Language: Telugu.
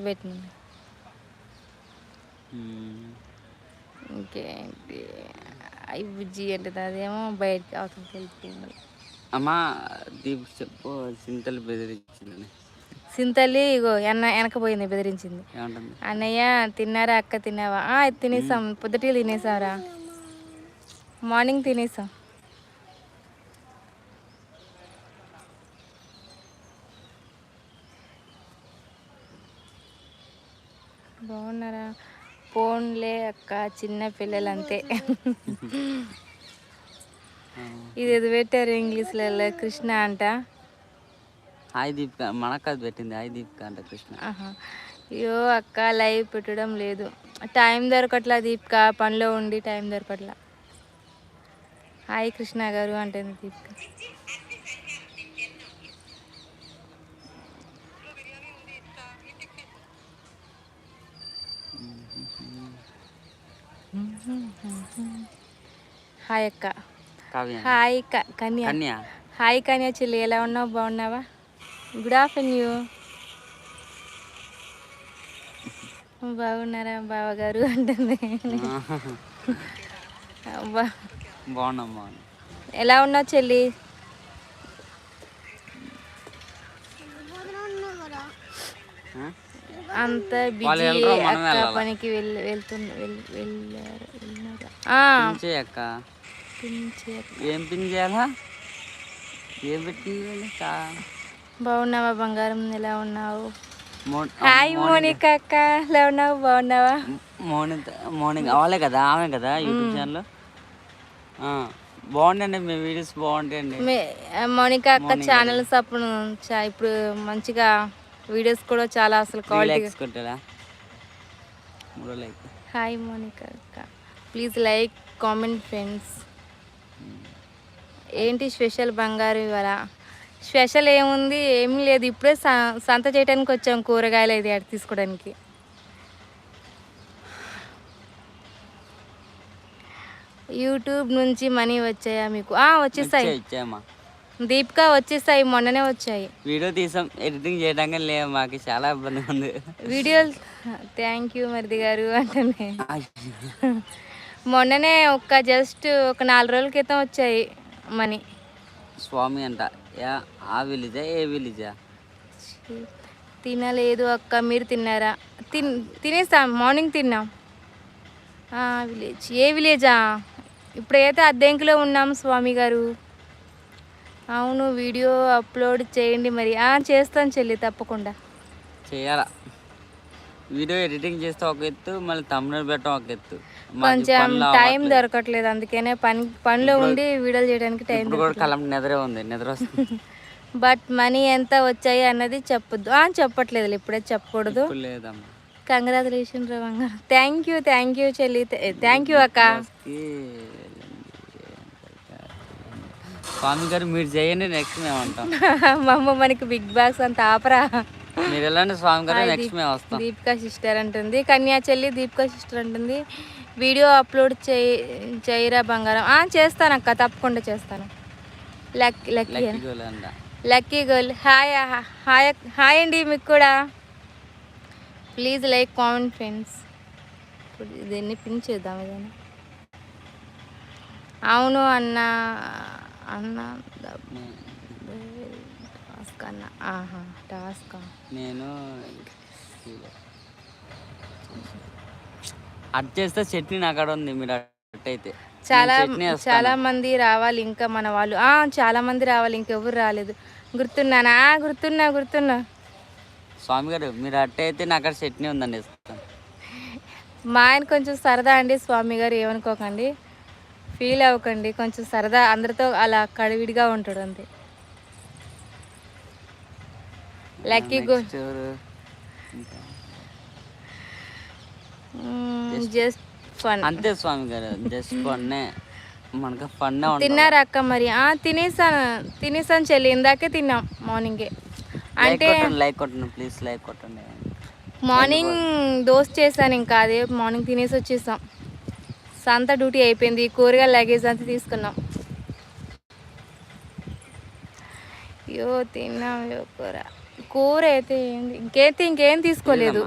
పెట్టిన ఇంకేంటి అవి బుజ్జి అంటే అదేమో బయటకి అవతలకి వెళ్ళిపోయింది. అమ్మా దీప్ చెప్పు సింతలు బెదిరించిందని. సింతల్లి ఇగో వెనకపోయింది బెదిరించింది. ఏమంటుంది? అన్నయ్య తిన్నారా అక్క తిన్నావా? తినేసాం, పొద్దుటికి తినేసాంరా, మార్నింగ్ తినేసాం. బాగున్నారా? ఫోన్లే అక్క, చిన్న పిల్లలు అంతే. ఇది పెట్టారు ఇంగ్లీష్లలో కృష్ణ అంట. హాయ్ దీపిక మనకు అది పెట్టింది. హాయ్ దీపిక అంట కృష్ణ. అయ్యో అక్క లైవ్ పెట్టడం లేదు, టైం దొరకట్లా దీపిక, పనిలో ఉండి టైం దొరకట్లా. హాయ్ కృష్ణ గారు అంటుంది దీపిక. హాయ్ అక్క. హాయ్ కన్య. హాయ్ కన్య చెల్లి, ఎలా ఉన్నావు? బాగున్నావా? Good afternoon. బాగున్నారా బావగారు అంటుంది. బాగున్నామ్మా. ఎలా ఉన్నావు చెల్లి? అంత బిజీ అక్క, పనికి వెళ్ళారు. ఏం పిన్ చేయాలా? ఏం పెట్టింది? బాగున్నావా బంగారం? ఎలా ఉన్నావు? హాయ్ మోనికా అక్క, ఎలా ఉన్నావు? బాగున్నావా? మార్నింగ్ అవ్వలే కదా, ఆమె కదా యూట్యూబ్ ఛానల్. బాగుండండి, మీ వీడియోస్ బాగుంటాయండి. మోనికా అక్క ఛానల్ అప్పుడు ఇప్పుడు మంచిగా వీడియోస్ కూడా చాలా అసలు క్వాలిటీ. హాయ్ మోనికా అక్క, ప్లీజ్ లైక్ కామెంట్ ఫ్రెండ్స్. ఏంటి స్పెషల్ బంగారు ఇవాళ? స్పెషల్ ఏముంది, ఏమీ లేదు. ఇప్పుడే సంత చేయడానికి వచ్చాం, కూరగాయలు ఇది అటు తీసుకోవడానికి. యూట్యూబ్ నుంచి మనీ వచ్చాయా మీకు? వచ్చేస్తాయి దీపిక, వచ్చేస్తాయి, మొన్ననే వచ్చాయి. వీడియో తీసాం, ఎడిటింగ్ చేయడానికి లేవు, మాకు చాలా ఇబ్బంది ఉంది. వీడియోలు థ్యాంక్ యూ మరిది గారు అంటే మొన్ననే జస్ట్ ఒక 4 రోజుల క్రితం వచ్చాయి మనీ. స్వామి అంట, ఆ విలేజా? ఏ విలేజా? తినలేదు అక్క, మీరు తిన్నారా? తినేస్తాం, మార్నింగ్ తిన్నాం. విలేజ్ ఏ విలేజా? ఇప్పుడైతే అద్దెంకులో ఉన్నాం స్వామి గారు. అవును, వీడియో అప్లోడ్ చేయండి మరి. చేస్తాను చెల్లి, తప్పకుండా చేయాలా. వీడియో ఎడిటింగ్ చేస్తే ఒక ఎత్తు, మళ్ళీ తమ్ముడు పెట్టడం ఒక ఎత్తు. కొంచెం టైం దొరకట్లేదు, అందుకనే పనిలో ఉండి వీడియోలు చేయడానికి టైం కూడా కలం నిద్ర ఉంది, నిద్ర వస్తుంది. బట్ మనీ ఎంత వచ్చాయి అన్నది చెప్పొద్దు. చెప్పట్లేదు, ఇప్పుడే చెప్పకూడదు. లేదమ్మా. కంగ్రాచులేషన్ రవంగా. థ్యాంక్ యూ చెల్లి, థ్యాంక్ యూ అక్క. స్వామి గారు మీరు చేయండి, నెక్స్ట్ మేము అంటాం. మా అమ్మ మనకి బిగ్ బాస్ అంత ఆపరా. మీరు వెళ్ళండి స్వామి గారు, నెక్స్ట్ మేము వస్తాం. దీపికా సిస్టర్ అంటుంది, కన్యా చెల్లి దీపికా సిస్టర్ అంటుంది. వీడియో అప్లోడ్ చేయరా బంగారం? చేస్తాను అక్క, తప్పకుండా చేస్తాను. లక్కీ గర్ల్ హాయ్ అండి మీకు కూడా. Please like comment friends. ఇప్పుడు దీన్ని పిన్ చేద్దాం ఏదైనా. అవును అన్న టాస్క్ అన్న. టాస్క్ నేను అట్ చేస్తే చట్నీ నా కాడ ఉంది, మీరు అట్టయితే చాలా మంది రావాలి ఇంకా మన వాళ్ళు. చాలా మంది రావాలి, ఇంకెవరు రాలేదు. గుర్తున్నా. స్వామి గారు మీరు అట్టయితే నా కాడ చట్నీ ఉందండి, మా ఆయన కొంచెం సరదా అండి స్వామి గారు, ఏమనుకోకండి, ఫీల్ అవ్వకండి. కొంచెం సరదా, అందరితో అలా కడివిడిగా ఉంటాడు అంతే. లక్కీ గోల్ జస్ట్ ఫన్ అంతే స్వామి గారు, జస్ట్ ఫన్నే, మనకు ఫన్. తిన్నారా అక్క మరి? తినేసాను చెల్లి, ఇందాకే తిన్నాం మార్నింగే. అంటే లైక్ కొట్టండి ప్లీజ్, లైక్ కొట్టండి. మార్నింగ్ దోశ చేశాను, ఇంకా అదే మార్నింగ్ తినేసి వచ్చేసాం. సంత డ్యూటీ అయిపోయింది, కూరగాయల లగేజ్ అంతా తీసుకున్నాం. అయ్యో తిన్నాం, కూర అయితే ఏంది ఇంకేం తీసుకోలేదు.